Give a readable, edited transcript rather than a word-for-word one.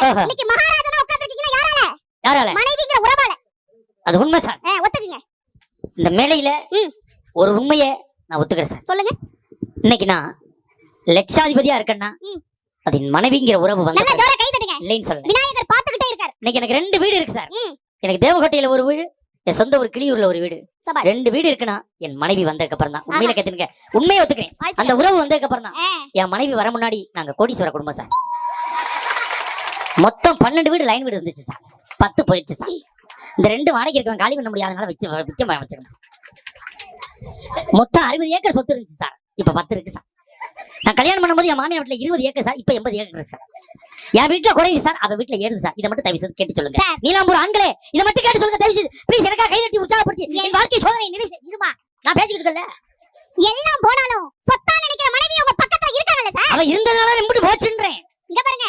இன்னைக்கு மகாராஜனா உட்கார்ந்திருக்கீங்க யாரால? யாரால? மனைவிங்கிற உறவால. அது உண்மை சார். ஒத்துக்குங்க. இந்த மேடையில ஒரு உண்மையை நான் ஒத்துக்கிறேன் சார். சொல்லுங்க. இன்னைக்கு நான் லட்சாதிபதியா இருக்கேன்னா அது என் மனைவிங்கிற உறவு வந்து நல்ல ஜோர கை தட்டுங்க. இல்லைன்னு சொல்ல. விநாயகர் பாத்துக்கிட்டே இருக்காரு. இன்னைக்கு எனக்கு 2 வீடு இருக்கு சார். எனக்கு தேவகோட்டையில ஒரு வீடு, என் சொந்த ஒரு கிளியூர்ல ஒரு வீடு. 2 வீடு இருக்குன்னா என் மனைவி வந்ததுக்கு அப்புறம் தான். உண்மையில கேட்டுங்க, உண்மையை ஒத்துக்கிறேன். அந்த உறவு வந்ததுக்கு அப்புறம் தான். என் மனைவி வர முன்னாடி நாங்க கோடீஸ்வர குடும்பம் சார். மொத்தம் 12 வீடு லைன் வீடு இருந்துச்சு சார். 10 போயிடுச்சு சார். இந்த 2 வாடகை இருக்கவன் காலி பண்ண முடியாதனால விற்க வச்சிருக்கேன். மொத்தம் 60 ஏக்கர் சொத்து இருந்துச்சு சார். இப்ப 10 இருக்கு சார். நான் கல்யாணம் பண்ணும்போது என் மாமியார் வீட்டுல 20 ஏக்கர் சார். இப்ப 80 ஏக்கர் இருக்கு சார். என் வீட்டுல குறையுது சார், அவ வீட்டுல ஏறுது சார். இதை மட்டும் தயவு செய்து கேட்டு சொல்லுங்க. நீலாம்பூர் ஆண்களே, இதை மட்டும் கேட்டு சொல்லுங்க தயவு செய்து. ப்ளீஸ் எனக்கா கை தட்டி உற்சாகப்படுத்தி என் வாழ்க்கை சோதனை நிறைவு இருமா. நான் பேசிக்கிட்டு இருக்கல. எல்லாம் போனாலும் சொத்தா நினைக்கிற மனைவி உங்க பக்கத்துல இருக்காங்கல்ல சார். அவ இருந்ததுனால நிமிட்டு போச்சுன்றேன். இங்க பாருங்க,